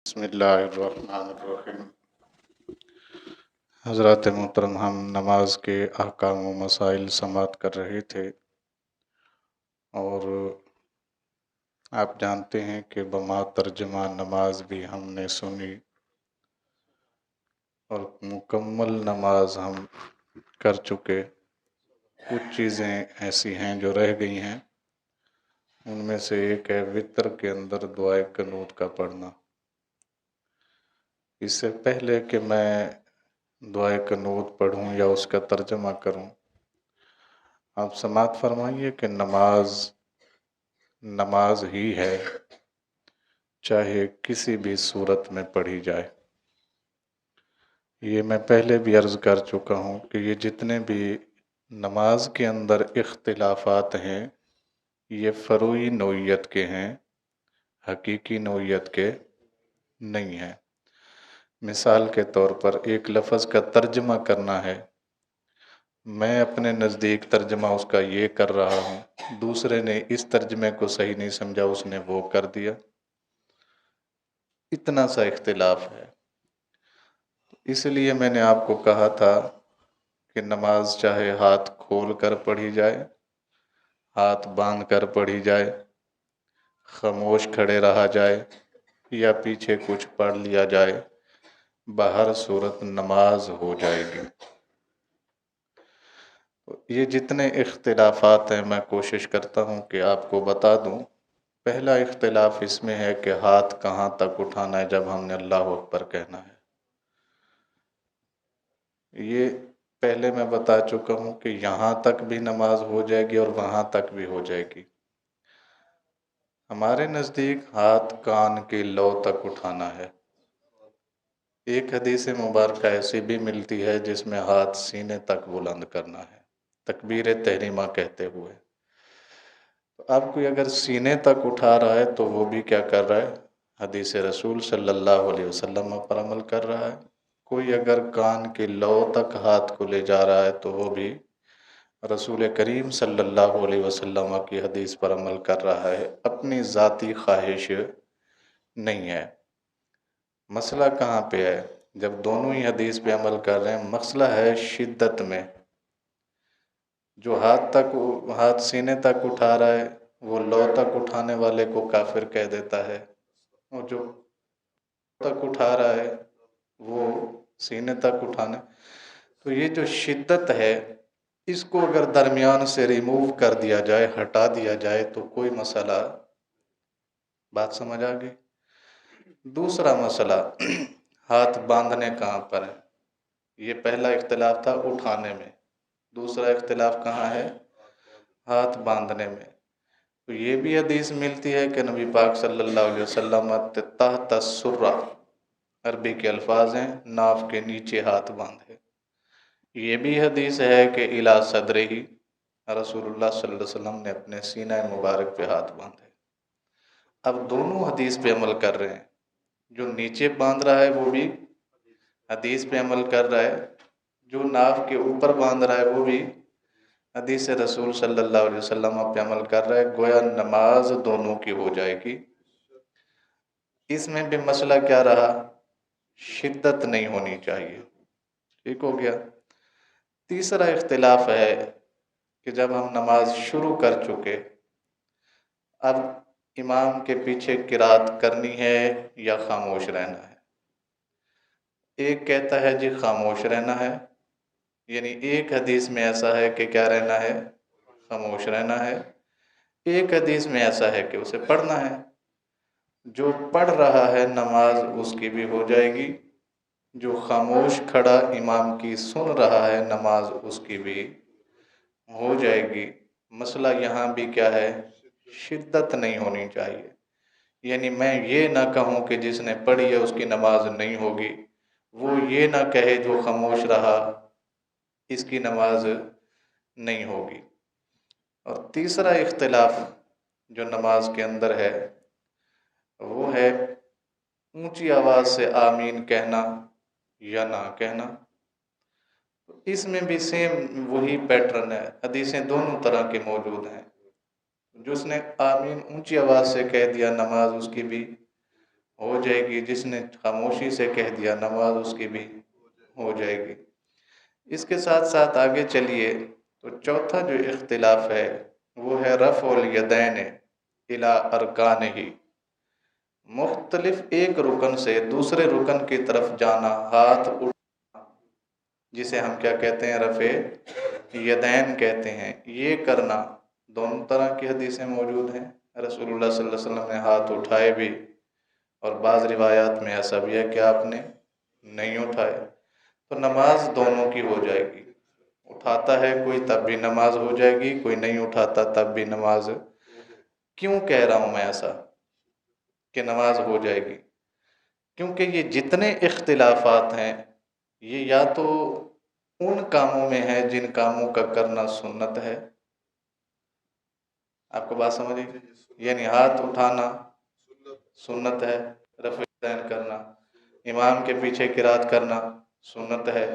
بسم اللہ الرحمن الرحیم۔ حضرات محترم، ہم نماز کے احکام و مسائل سماعت کر رہے تھے اور آپ جانتے ہیں کہ بما ترجمہ نماز بھی ہم نے سنی اور مکمل نماز ہم کر چکے۔ کچھ چیزیں ایسی ہیں جو رہ گئی ہیں، ان میں سے ایک ہے وتر کے اندر دعائے قنوت کا پڑھنا۔ اس سے پہلے کہ میں دعائے قنوت پڑھوں یا اس کا ترجمہ کروں، آپ سماعت فرمائیے کہ نماز ہی ہے، چاہے کسی بھی صورت میں پڑھی جائے۔ یہ میں پہلے بھی عرض کر چکا ہوں کہ یہ جتنے بھی نماز کے اندر اختلافات ہیں، یہ فروعی نوعیت کے ہیں، حقیقی نوعیت کے نہیں ہیں۔ مثال کے طور پر ایک لفظ کا ترجمہ کرنا ہے، میں اپنے نزدیک ترجمہ اس کا یہ کر رہا ہوں، دوسرے نے اس ترجمے کو صحیح نہیں سمجھا، اس نے وہ کر دیا، اتنا سا اختلاف ہے۔ اس لیے میں نے آپ کو کہا تھا کہ نماز چاہے ہاتھ کھول کر پڑھی جائے، ہاتھ باندھ کر پڑھی جائے، خاموش کھڑے رہا جائے یا پیچھے کچھ پڑھ لیا جائے، بہر صورت نماز ہو جائے گی۔ یہ جتنے اختلافات ہیں میں کوشش کرتا ہوں کہ آپ کو بتا دوں۔ پہلا اختلاف اس میں ہے کہ ہاتھ کہاں تک اٹھانا ہے جب ہم نے اللہ اکبر کہنا ہے۔ یہ پہلے میں بتا چکا ہوں کہ یہاں تک بھی نماز ہو جائے گی اور وہاں تک بھی ہو جائے گی۔ ہمارے نزدیک ہاتھ کان کے لو تک اٹھانا ہے۔ ایک حدیث مبارکہ ایسی بھی ملتی ہے جس میں ہاتھ سینے تک بلند کرنا ہے، تکبیر تحریمہ کہتے ہوئے۔ اب کوئی اگر سینے تک اٹھا رہا ہے تو وہ بھی کیا کر رہا ہے؟ حدیث رسول صلی اللہ علیہ وسلم پر عمل کر رہا ہے۔ کوئی اگر کان کے لو تک ہاتھ کو لے جا رہا ہے تو وہ بھی رسول کریم صلی اللہ علیہ وسلم کی حدیث پر عمل کر رہا ہے، اپنی ذاتی خواہش نہیں ہے۔ مسئلہ کہاں پہ ہے؟ جب دونوں ہی حدیث پہ عمل کر رہے ہیں، مسئلہ ہے شدت میں۔ جو ہاتھ سینے تک اٹھا رہا ہے وہ لو تک اٹھانے والے کو کافر کہہ دیتا ہے، اور جو تک اٹھا رہا ہے وہ سینے تک اٹھانے۔ تو یہ جو شدت ہے، اس کو اگر درمیان سے ریموو کر دیا جائے، ہٹا دیا جائے تو کوئی مسئلہ، بات سمجھ آ گئی؟ دوسرا مسئلہ، ہاتھ باندھنے کہاں پر ہے؟ یہ پہلا اختلاف تھا اٹھانے میں، دوسرا اختلاف کہاں ہے؟ ہاتھ باندھنے میں۔ تو یہ بھی حدیث ملتی ہے کہ نبی پاک صلی اللہ علیہ وسلم تحت السرہ، عربی کے الفاظ ہیں، ناف کے نیچے ہاتھ باندھے۔ یہ بھی حدیث ہے کہ الی صدرہ، رسول اللہ صلی اللہ علیہ وسلم نے اپنے سینہ مبارک پہ ہاتھ باندھے۔ اب دونوں حدیث پہ عمل کر رہے ہیں، جو نیچے باندھ رہا ہے وہ بھی حدیث پہ عمل کر رہا ہے، جو ناف کے اوپر باندھ رہا ہے وہ بھی حدیث رسول صلی اللہ علیہ وسلم پہ عمل کر رہا ہے، گویا نماز دونوں کی ہو جائے گی۔ اس میں بھی مسئلہ کیا رہا؟ شدت نہیں ہونی چاہیے۔ ٹھیک ہو گیا۔ تیسرا اختلاف ہے کہ جب ہم نماز شروع کر چکے، اب امام کے پیچھے قرات کرنی ہے یا خاموش رہنا ہے۔ ایک کہتا ہے جی خاموش رہنا ہے، یعنی ایک حدیث میں ایسا ہے کہ کیا رہنا ہے؟ خاموش رہنا ہے۔ ایک حدیث میں ایسا ہے کہ اسے پڑھنا ہے۔ جو پڑھ رہا ہے نماز اس کی بھی ہو جائے گی، جو خاموش کھڑا امام کی سن رہا ہے نماز اس کی بھی ہو جائے گی۔ مسئلہ یہاں بھی کیا ہے؟ شدت نہیں ہونی چاہیے۔ یعنی میں یہ نہ کہوں کہ جس نے پڑھی ہے اس کی نماز نہیں ہوگی، وہ یہ نہ کہے جو خاموش رہا اس کی نماز نہیں ہوگی۔ اور تیسرا اختلاف جو نماز کے اندر ہے وہ ہے اونچی آواز سے آمین کہنا یا نہ کہنا۔ اس میں بھی سیم وہی پیٹرن ہے، حدیثیں دونوں طرح کے موجود ہیں۔ جس نے آمین اونچی آواز سے کہہ دیا نماز اس کی بھی ہو جائے گی، جس نے خاموشی سے کہہ دیا نماز اس کی بھی ہو جائے گی۔ اس کے ساتھ ساتھ آگے چلیے تو چوتھا جو اختلاف ہے وہ ہے رفع الیدین الی ارکانہ، مختلف ایک رکن سے دوسرے رکن کی طرف جانا، ہاتھ اٹھانا، جسے ہم کیا کہتے ہیں؟ رفع یدین کہتے ہیں۔ یہ کرنا دونوں طرح کی حدیثیں موجود ہیں، رسول اللہ صلی اللہ علیہ وسلم نے ہاتھ اٹھائے بھی، اور بعض روایات میں ایسا بھی ہے کہ آپ نے نہیں اٹھائے۔ تو نماز دونوں کی ہو جائے گی، اٹھاتا ہے کوئی تب بھی نماز ہو جائے گی، کوئی نہیں اٹھاتا تب بھی نماز۔ کیوں کہہ رہا ہوں میں ایسا کہ نماز ہو جائے گی؟ کیونکہ یہ جتنے اختلافات ہیں یہ یا تو ان کاموں میں ہے جن کاموں کا کرنا سنت ہے، آپ کو بات سمجھ گئی؟ یعنی ہاتھ اٹھانا سنت ہے، رفع یدین کرنا، امام کے پیچھے قرات کرنا سنت ہے،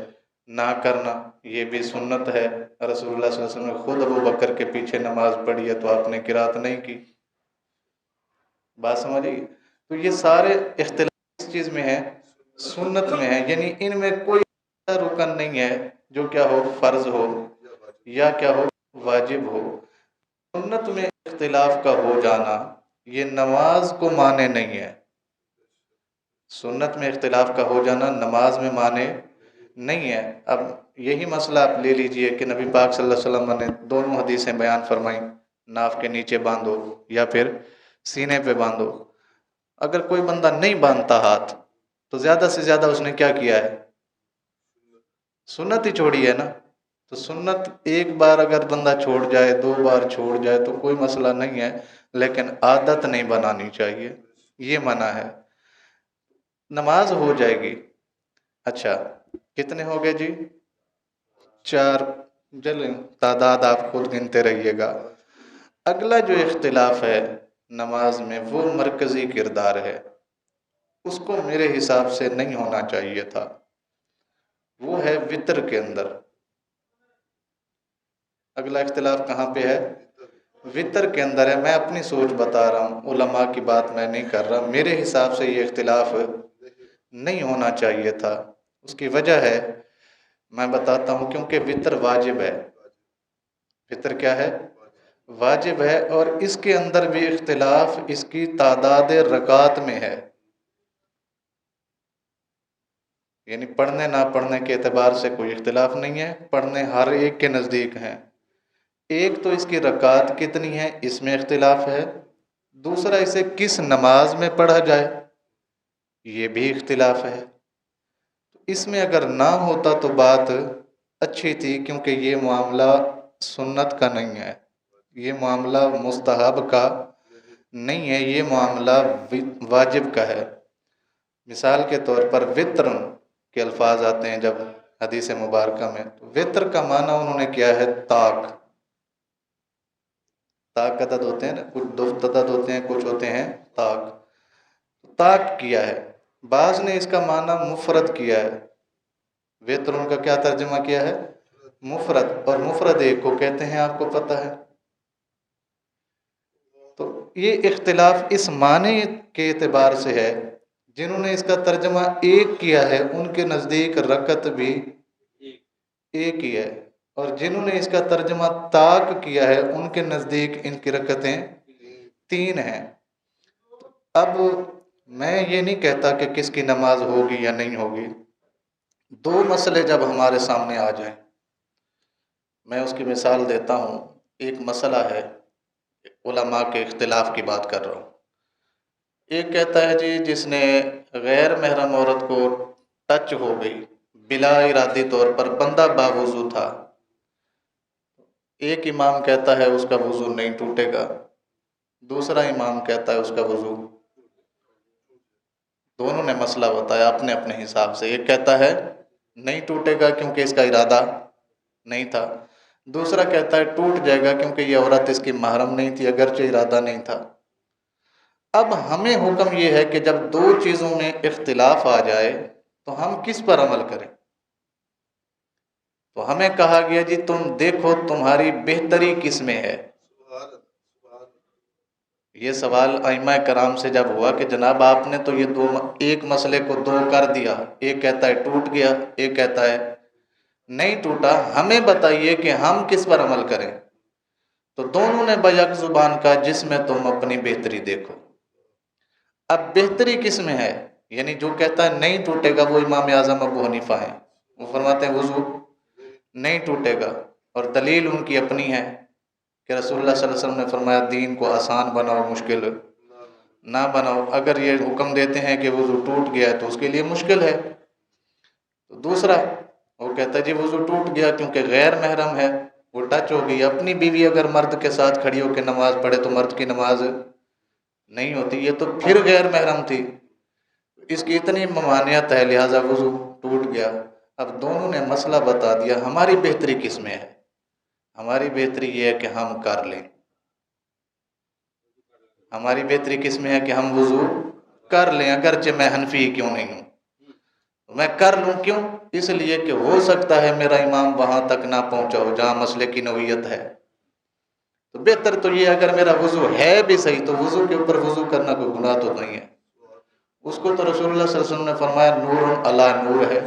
نہ کرنا یہ بھی سنت ہے۔ رسول اللہ صلی اللہ علیہ وسلم نے خود ابو بکر کے پیچھے نماز پڑھی ہے تو آپ نے قرات نہیں کی، بات سمجھی؟ تو یہ سارے اختلاف اس چیز میں ہے، سنت میں ہے، یعنی ان میں کوئی رکن نہیں ہے جو کیا ہو فرض ہو یا کیا ہو واجب ہو۔ سنت میں اختلاف کا ہو جانا یہ نماز کو مانے نہیں ہے، سنت میں اختلاف کا ہو جانا نماز میں مانے نہیں ہے۔ اب یہی مسئلہ آپ لے لیجئے کہ نبی پاک صلی اللہ علیہ وسلم نے دونوں حدیثیں بیان فرمائیں، ناف کے نیچے باندھو یا پھر سینے پہ باندھو۔ اگر کوئی بندہ نہیں باندھتا ہاتھ تو زیادہ سے زیادہ اس نے کیا کیا ہے؟ سنت ہی چھوڑی ہے نا۔ تو سنت ایک بار اگر بندہ چھوڑ جائے، دو بار چھوڑ جائے تو کوئی مسئلہ نہیں ہے، لیکن عادت نہیں بنانی چاہیے، یہ منع ہے۔ نماز ہو جائے گی۔ اچھا کتنے ہو گئے جی؟ 4۔ چلیں تعداد آپ خود گنتے رہیے گا۔ اگلا جو اختلاف ہے نماز میں وہ مرکزی کردار ہے، اس کو میرے حساب سے نہیں ہونا چاہیے تھا، وہ ہے وتر کے اندر۔ اگلا اختلاف کہاں پہ ہے؟ وتر کے اندر ہے۔ میں اپنی سوچ بتا رہا ہوں، علماء کی بات میں نہیں کر رہا، میرے حساب سے یہ اختلاف نہیں ہونا چاہیے تھا۔ اس کی وجہ ہے میں بتاتا ہوں، کیونکہ وتر واجب ہے۔ وتر کیا ہے؟ واجب ہے، اور اس کے اندر بھی اختلاف اس کی تعداد رکعات میں ہے، یعنی پڑھنے نہ پڑھنے کے اعتبار سے کوئی اختلاف نہیں ہے، پڑھنے ہر ایک کے نزدیک ہیں۔ ایک تو اس کی رکعات کتنی ہے اس میں اختلاف ہے، دوسرا اسے کس نماز میں پڑھا جائے یہ بھی اختلاف ہے۔ اس میں اگر نہ ہوتا تو بات اچھی تھی، کیونکہ یہ معاملہ سنت کا نہیں ہے، یہ معاملہ مستحب کا نہیں ہے، یہ معاملہ واجب کا ہے۔ مثال کے طور پر وتر کے الفاظ آتے ہیں جب حدیث مبارکہ میں، تو وتر کا معنی انہوں نے کیا ہے؟ طاق۔ طاق عدد ہوتے ہیں نا، کچھ دفت عدد ہوتے ہیں، کچھ ہوتے ہیں طاق۔ طاق کیا ہے، بعض نے اس کا معنی مفرد کیا ہے، وتر ان کا کیا ترجمہ کیا ہے؟ مفرد، اور مفرد ایک کو کہتے ہیں، آپ کو پتہ ہے۔ تو یہ اختلاف اس معنی کے اعتبار سے ہے، جنہوں نے اس کا ترجمہ ایک کیا ہے ان کے نزدیک رکعت بھی ایک ہی ہے، اور جنہوں نے اس کا ترجمہ طاق کیا ہے ان کے نزدیک ان کی رکعتیں 3 ہیں۔ اب میں یہ نہیں کہتا کہ کس کی نماز ہوگی یا نہیں ہوگی، دو مسئلے جب ہمارے سامنے آ جائیں، میں اس کی مثال دیتا ہوں۔ ایک مسئلہ ہے، علماء کے اختلاف کی بات کر رہا ہوں۔ ایک کہتا ہے جی جس نے غیر محرم عورت کو ٹچ ہو گئی بلا ارادی طور پر، بندہ باوضو تھا، ایک امام کہتا ہے اس کا وضو نہیں ٹوٹے گا، دوسرا امام کہتا ہے اس کا وضو، دونوں نے مسئلہ بتایا اپنے اپنے حساب سے۔ ایک کہتا ہے نہیں ٹوٹے گا کیونکہ اس کا ارادہ نہیں تھا، دوسرا کہتا ہے ٹوٹ جائے گا کیونکہ یہ عورت اس کی محرم نہیں تھی اگرچہ ارادہ نہیں تھا۔ اب ہمیں حکم یہ ہے کہ جب دو چیزوں میں اختلاف آ جائے تو ہم کس پر عمل کریں؟ تو ہمیں کہا گیا جی تم دیکھو تمہاری بہتری کس میں ہے، یہ سوال ائمہ کرام سے جب ہوا کہ جناب آپ نے تو یہ ایک مسئلے کو دو کر دیا، ایک کہتا ہے ٹوٹ گیا، ایک کہتا ہے نہیں ٹوٹا، ہمیں بتائیے کہ ہم کس پر عمل کریں؟ تو دونوں نے بیک زبان کا جس میں تم اپنی بہتری دیکھو۔ اب بہتری کس میں ہے؟ یعنی جو کہتا ہے نہیں ٹوٹے گا وہ امام اعظم ابو حنیفہ ہیں، وہ فرماتے ہیں وضو نہیں ٹوٹے گا، اور دلیل ان کی اپنی ہے کہ رسول اللہ صلی اللہ علیہ وسلم نے فرمایا دین کو آسان بناؤ مشکل نہ بناؤ۔ اگر یہ حکم دیتے ہیں کہ وضو ٹوٹ گیا ہے تو اس کے لیے مشکل ہے۔ تو دوسرا وہ کہتا ہے جی وضو ٹوٹ گیا کیونکہ غیر محرم ہے، وہ ٹچ ہو گئی۔ اپنی بیوی اگر مرد کے ساتھ کھڑی ہو کے نماز پڑھے تو مرد کی نماز نہیں ہوتی، یہ تو پھر غیر محرم تھی، اس کی اتنی ممانعت ہے لہٰذا وضو ٹوٹ گیا۔ اب دونوں نے مسئلہ بتا دیا، ہماری بہتری کس میں ہے؟ ہماری بہتری یہ ہے کہ ہم کر لیں۔ ہماری بہتری کس میں ہے کہ ہم وضو کر لیں، اگرچہ میں حنفی کیوں نہیں ہوں، میں کر لوں۔ کیوں؟ اس لیے کہ ہو سکتا ہے میرا امام وہاں تک نہ پہنچا ہو جہاں مسئلے کی نوعیت ہے، تو بہتر تو یہ اگر میرا وضو ہے بھی صحیح تو وضو کے اوپر وضو کرنا کوئی گناہ تو نہیں ہے۔ اس کو تو رسول اللہ صلی اللہ علیہ وسلم نے فرمایا نور علی نور ہے،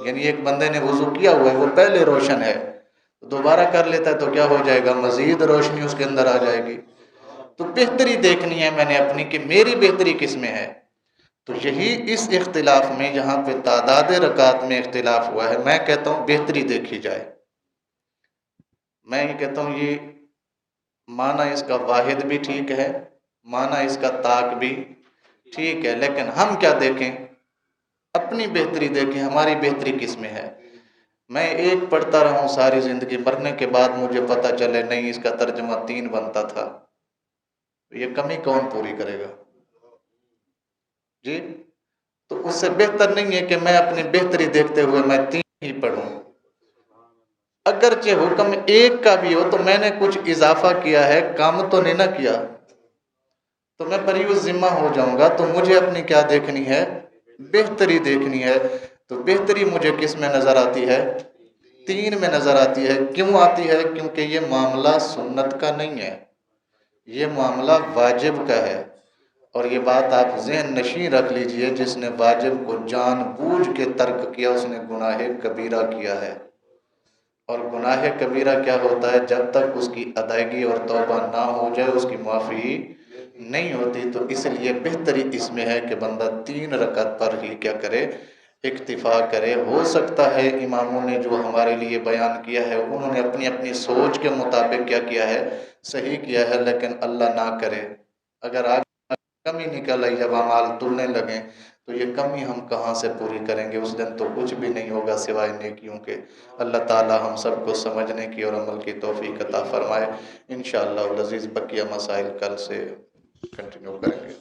یعنی ایک بندے نے وضو کیا ہوا ہے وہ پہلے روشن ہے، دوبارہ کر لیتا ہے تو کیا ہو جائے گا؟ مزید روشنی اس کے اندر آ جائے گی۔ تو بہتری دیکھنی ہے میں نے اپنی کہ میری بہتری کس میں ہے۔ تو یہی اس اختلاف میں جہاں پہ تعداد رکعت میں اختلاف ہوا ہے، میں کہتا ہوں بہتری دیکھی جائے۔ میں یہ کہتا ہوں یہ معنی اس کا واحد بھی ٹھیک ہے، معنی اس کا طاق بھی ٹھیک ہے، لیکن ہم کیا دیکھیں؟ اپنی بہتری دیکھیں، ہماری بہتری کس میں ہے۔ میں ایک پڑھتا رہا ہوں ساری زندگی، مرنے کے بعد مجھے پتہ چلے نہیں اس کا ترجمہ 3 بنتا تھا، یہ کمی کون پوری کرے گا؟ جی تو اس سے بہتر نہیں ہے کہ میں اپنی بہتری دیکھتے ہوئے میں 3 ہی پڑھوں، اگرچہ حکم ایک کا بھی ہو تو میں نے کچھ اضافہ کیا ہے، کام تو نہیں نہ کیا، تو میں بریء الذمہ ہو جاؤں گا۔ تو مجھے اپنی کیا دیکھنی ہے؟ بہتری دیکھنی ہے۔ تو بہتری مجھے کس میں نظر آتی ہے؟ 3 میں نظر آتی ہے۔ کیوں آتی ہے؟ کیونکہ یہ معاملہ سنت کا نہیں ہے، یہ معاملہ واجب کا ہے، اور یہ بات آپ ذہن نشین رکھ لیجئے، جس نے واجب کو جان بوجھ کے ترک کیا اس نے گناہ کبیرہ کیا ہے، اور گناہ کبیرہ کیا ہوتا ہے؟ جب تک اس کی ادائیگی اور توبہ نہ ہو جائے اس کی معافی نہیں ہوتی۔ تو اس لیے بہتری اس میں ہے کہ بندہ 3 رکعت پر ہی کیا کرے؟ اکتفا کرے۔ ہو سکتا ہے اماموں نے جو ہمارے لیے بیان کیا ہے انہوں نے اپنی اپنی سوچ کے مطابق کیا کیا ہے؟ صحیح کیا ہے، لیکن اللہ نہ کرے اگر آگے کمی نکل آئی، جب اعمال تلنے لگیں تو یہ کمی ہم کہاں سے پوری کریں گے؟ اس دن تو کچھ بھی نہیں ہوگا سوائے نیکیوں کے۔ اللہ تعالی ہم سب کو سمجھنے کی اور عمل کی توفیق عطا فرمائے۔ انشاءاللہ العزیز بقیہ مسائل کل سے کنٹینیو کریں گے۔